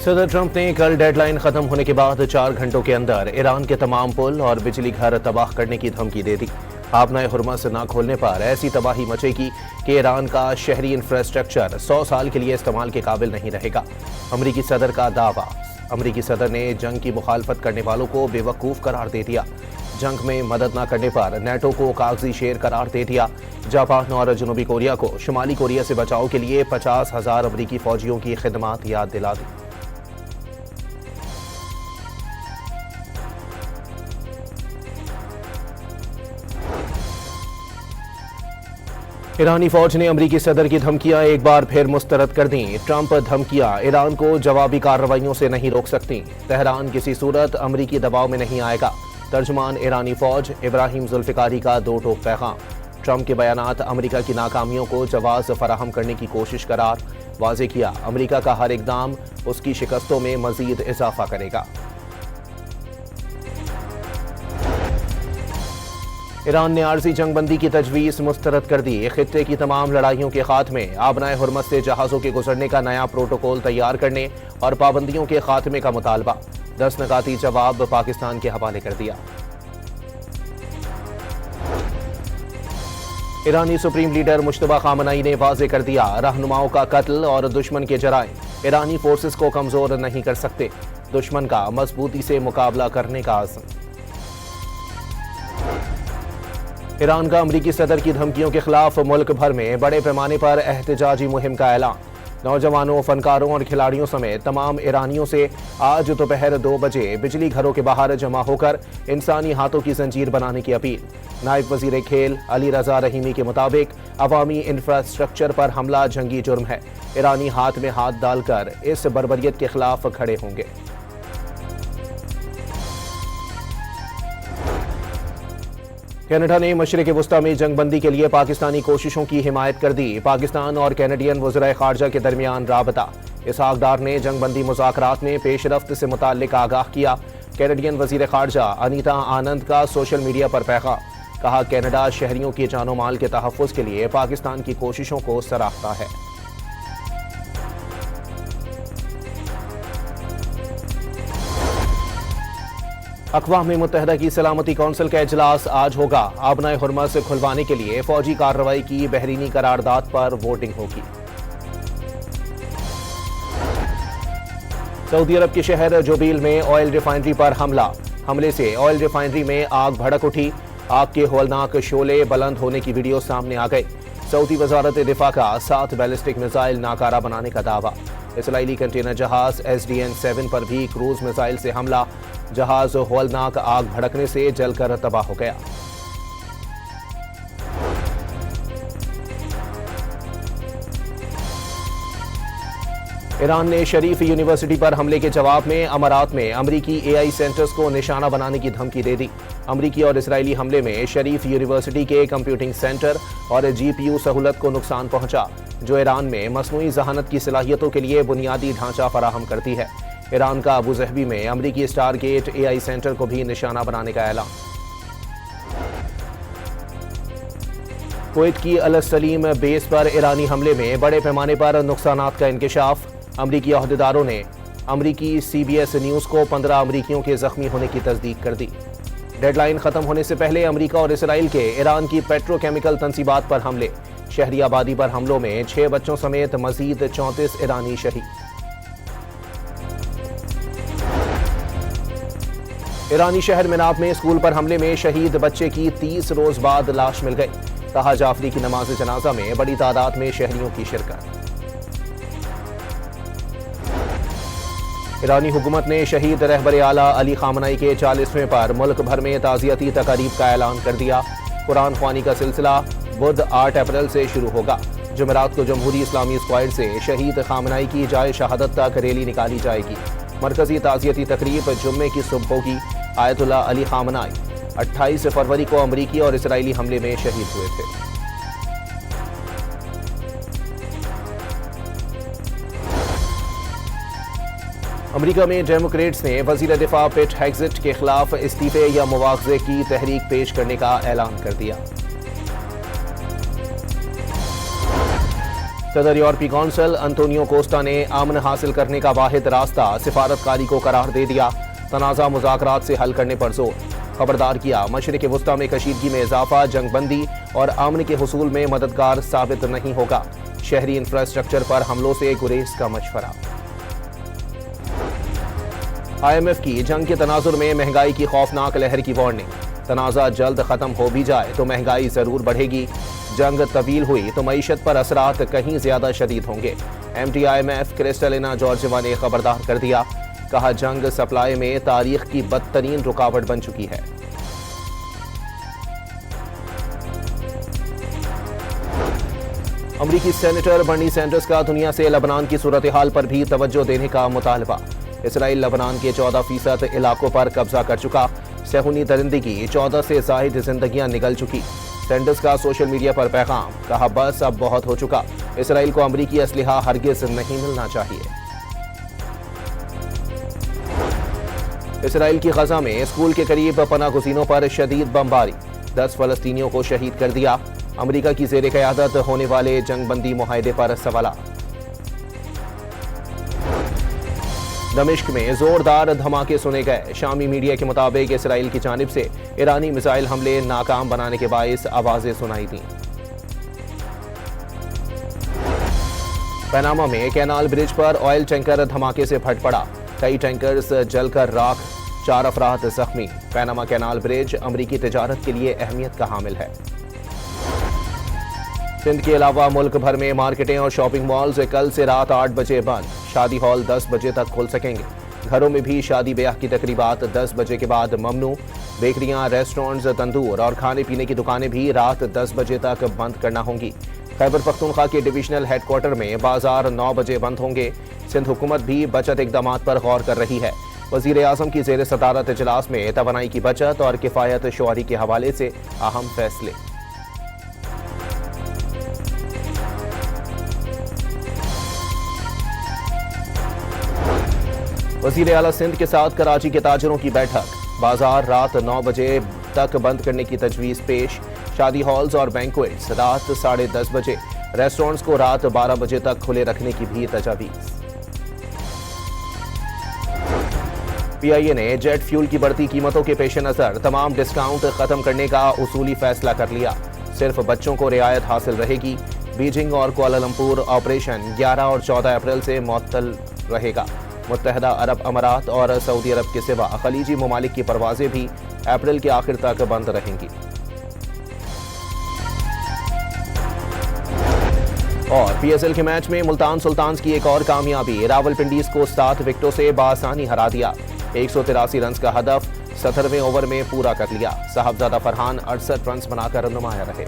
صدر ٹرمپ نے کل ڈیڈ لائن ختم ہونے کے بعد 4 گھنٹوں کے اندر ایران کے تمام پل اور بجلی گھر تباہ کرنے کی دھمکی دے دی۔ آبنائے ہرمز نہ کھولنے پر ایسی تباہی مچے گی کہ ایران کا شہری انفراسٹرکچر 100 سال کے لیے استعمال کے قابل نہیں رہے گا۔ امریکی صدر کا دعویٰ۔ امریکی صدر نے جنگ کی مخالفت کرنے والوں کو بے وقوف قرار دے دیا۔ جنگ میں مدد نہ کرنے پر نیٹو کو کاغذی شیر قرار دے دیا۔ جاپان اور جنوبی کوریا کو شمالی کوریا سے بچاؤ کے لیے 50,000 امریکی فوجیوں کی خدمات یاد دلا دی۔ ایرانی فوج نے امریکی صدر کی دھمکیاں ایک بار پھر مسترد کر دیں۔ ٹرمپ دھمکیاں ایران کو جوابی کارروائیوں سے نہیں روک سکتی۔ تہران کسی صورت امریکی دباؤ میں نہیں آئے گا۔ ترجمان ایرانی فوج ابراہیم ذوالفقاری کا دو ٹوک پیغام۔ ٹرمپ کے بیانات امریکہ کی ناکامیوں کو جواز فراہم کرنے کی کوشش قرار۔ واضح کیا امریکہ کا ہر اقدام اس کی شکستوں میں مزید اضافہ کرے گا۔ ایران نے عارضی جنگ بندی کی تجویز مسترد کر دی۔ خطے کی تمام لڑائیوں کے خاتمے، آبنائے ہرمز سے جہازوں کے گزرنے کا نیا پروٹوکول تیار کرنے اور پابندیوں کے خاتمے کا مطالبہ۔ 10 نکاتی جواب پاکستان کے حوالے کر دیا۔ ایرانی سپریم لیڈر مجتبیٰ خامنئی نے واضح کر دیا، رہنماؤں کا قتل اور دشمن کے جرائم ایرانی فورسز کو کمزور نہیں کر سکتے۔ دشمن کا مضبوطی سے مقابلہ کرنے کا عزم۔ ایران کا امریکی صدر کی دھمکیوں کے خلاف ملک بھر میں بڑے پیمانے پر احتجاجی مہم کا اعلان۔ نوجوانوں، فنکاروں اور کھلاڑیوں سمیت تمام ایرانیوں سے آج دوپہر 2 بجے بجلی گھروں کے باہر جمع ہو کر انسانی ہاتھوں کی زنجیر بنانے کی اپیل۔ نائب وزیر کھیل علی رضا رحیمی کے مطابق عوامی انفراسٹرکچر پر حملہ جنگی جرم ہے۔ ایرانی ہاتھ میں ہاتھ ڈال کر اس بربریت کے خلاف کھڑے ہوں گے۔ کینیڈا نے مشرق وسطی میں جنگ بندی کے لیے پاکستانی کوششوں کی حمایت کر دی۔ پاکستان اور کینیڈین وزرائے خارجہ کے درمیان رابطہ۔ اسحاق ڈار نے جنگ بندی مذاکرات میں پیش رفت سے متعلق آگاہ کیا۔ کینیڈین وزیر خارجہ انیتا آنند کا سوشل میڈیا پر پیغام۔ کہا کینیڈا شہریوں کی جان و مال کے تحفظ کے لیے پاکستان کی کوششوں کو سراہتا ہے۔ اقوام متحدہ کی سلامتی کونسل کا اجلاس آج ہوگا۔ آبنائے ہرمز کھلوانے کے لیے فوجی کارروائی کی بحرینی قرارداد پر ووٹنگ ہوگی۔ سعودی عرب کے شہر جوبیل میں آئل ریفائنری پر حملہ۔ حملے سے آئل ریفائنری میں آگ بھڑک اٹھی۔ آگ کے ہولناک شعلے بلند ہونے کی ویڈیو سامنے آ گئی۔ سعودی وزارت دفاع کا 7 بیلسٹک میزائل ناکارہ بنانے کا دعویٰ۔ اسرائیلی کنٹینر جہاز SDN-7 پر بھی کروز میزائل سے حملہ۔ جہاز ہولناک آگ بھڑکنے سے جل کر تباہ ہو گیا۔ ایران نے شریف یونیورسٹی پر حملے کے جواب میں امارات میں امریکی AI سینٹرز کو نشانہ بنانے کی دھمکی دے دی۔ امریکی اور اسرائیلی حملے میں شریف یونیورسٹی کے کمپیوٹنگ سینٹر اور GPU سہولت کو نقصان پہنچا، جو ایران میں مصنوعی ذہانت کی صلاحیتوں کے لیے بنیادی ڈھانچہ فراہم کرتی ہے۔ ایران کا ابوظہبی میں امریکی اسٹار گیٹ AI سینٹر کو بھی نشانہ بنانے کا اعلان۔ کویت کی السلیم بیس پر ایرانی حملے میں بڑے پیمانے پر نقصانات کا انکشاف۔ امریکی عہدیداروں نے امریکی CBS نیوز کو 15 امریکیوں کے زخمی ہونے کی تصدیق کر دی۔ ڈیڈ لائن ختم ہونے سے پہلے امریکہ اور اسرائیل کے ایران کی پیٹرو کیمیکل تنصیبات پر حملے۔ شہری آبادی پر حملوں میں 6 بچوں سمیت مزید 34 ایرانی شہید۔ ایرانی شہر مناب میں اسکول پر حملے میں شہید بچے کی 30 روز بعد لاش مل گئی۔ طہا جعفری کی نماز جنازہ میں بڑی تعداد میں شہریوں کی شرکت۔ ایرانی حکومت نے شہید رہبر اعلیٰ علی خامنئی کے 40ویں پر ملک بھر میں تعزیتی تقاریب کا اعلان کر دیا۔ قرآن خوانی کا سلسلہ بدھ 8 اپریل سے شروع ہوگا۔ جمعرات کو جمہوری اسلامی اسکواڈ سے شہید خامنئی کی جائے شہادت تک ریلی نکالی جائے گی۔ مرکزی تعزیتی تقریب جمعے کی صبح ہوگی۔ آیت اللہ علی خامنئی 28 فروری کو امریکی اور اسرائیلی حملے میں شہید ہوئے تھے۔ امریکہ میں ڈیموکریٹس نے وزیر دفاع پیٹ ہیگزٹ کے خلاف استعفے یا مواخذے کی تحریک پیش کرنے کا اعلان کر دیا۔ صدر یورپی کونسل انتونیو کوسٹا نے امن حاصل کرنے کا واحد راستہ سفارتکاری کو قرار دے دیا، تنازع مذاکرات سے حل کرنے پر زور، خبردار کیا مشرق وسطی میں کشیدگی میں اضافہ جنگ بندی اور امن کے حصول میں مددگار ثابت نہیں ہوگا، شہری انفراسٹرکچر پر حملوں سے گریز کا مشورہ۔ IMF کی جنگ کے تناظر میں مہنگائی کی خوفناک لہر کی وارننگ، تنازع جلد ختم ہو بھی جائے تو مہنگائی ضرور بڑھے گی، جنگ طویل ہوئی تو معیشت پر اثرات کہیں زیادہ شدید ہوں گے۔ MD IMF کرسٹلینا جارجیوا نے خبردار کر دیا، کہا جنگ سپلائی میں تاریخ کی بدترین رکاوٹ بن چکی ہے۔ امریکی سینیٹر برنی سینڈرز کا دنیا سے لبنان کی صورتحال پر بھی توجہ دینے کا مطالبہ، اسرائیل لبنان کے 14% علاقوں پر قبضہ کر چکا، صہیونی درندگی 14 سے زائد زندگیاں نگل چکی۔ سینڈرز کا سوشل میڈیا پر پیغام، کہا بس اب بہت ہو چکا، اسرائیل کو امریکی اسلحہ ہرگز نہیں ملنا چاہیے۔ اسرائیل کی غزہ میں اسکول کے قریب پناہ گزینوں پر شدید بمباری، 10 فلسطینیوں کو شہید کر دیا، امریکہ کی زیر قیادت ہونے والے جنگ بندی معاہدے پر سوالات۔ دمشق میں زوردار دھماکے سنے گئے، شامی میڈیا کے مطابق اسرائیل کی جانب سے ایرانی میزائل حملے ناکام بنانے کے باعث آوازیں سنائی دیں۔ پاناما میں کینال برج پر آئل ٹینکر دھماکے سے پھٹ پڑا، کئی ٹینکرز جل کر راکھ، 4 افراد زخمی۔ پاناما کینال برج امریکی تجارت کے لیے اہمیت کا حامل ہے۔ سندھ کے علاوہ ملک بھر میں مارکیٹیں اور شاپنگ مالز کل سے رات 8 بجے بند، شادی ہال 10 بجے تک کھل سکیں گے، گھروں میں بھی شادی بیاہ کی تقریبات 10 بجے کے بعد ممنوع، بیکریاں، ریسٹورنٹس، تندور اور کھانے پینے کی دکانیں بھی رات 10 بجے تک بند کرنا ہوں گی۔ خیبر پختونخوا کے ڈویژنل ہیڈ کوارٹر میں بازار 9 بجے بند ہوں گے۔ سندھ حکومت بھی بچت اقدامات پر غور کر رہی ہے، وزیر اعظم کی زیر صدارت اجلاس میں توانائی کی بچت اور کفایت شعاری کے حوالے سے اہم فیصلے۔ وزیر اعلیٰ سندھ کے ساتھ کراچی کے تاجروں کی بیٹھک، بازار رات 9 بجے تک بند کرنے کی تجویز پیش، شادی ہالز اور بینکویٹس رات 10:30 بجے، ریسٹورنٹس کو رات 12 بجے تک کھلے رکھنے کی بھی تجاویز۔ PIA نے جیٹ فیول کی بڑھتی قیمتوں کے پیش نظر تمام ڈسکاؤنٹ ختم کرنے کا اصولی فیصلہ کر لیا، صرف بچوں کو رعایت حاصل رہے گی۔ بیجنگ اور کوالالمپور آپریشن 11 اور 14 اپریل سے معطل رہے گا۔ متحدہ عرب امارات اور سعودی عرب کے سوا خلیجی ممالک کی پروازیں بھی اپریل کے آخر تک بند رہیں گی۔ اور PSL کے میچ میں ملتان سلطانز کی ایک اور کامیابی، راولپنڈیز کو 7 وکٹوں سے بآسانی ہرا دیا، 183 رنز کا ہدف 17ویں اوور میں پورا کر لیا، صاحبزادہ فرحان 68 رنز بنا کر نمایاں رہے۔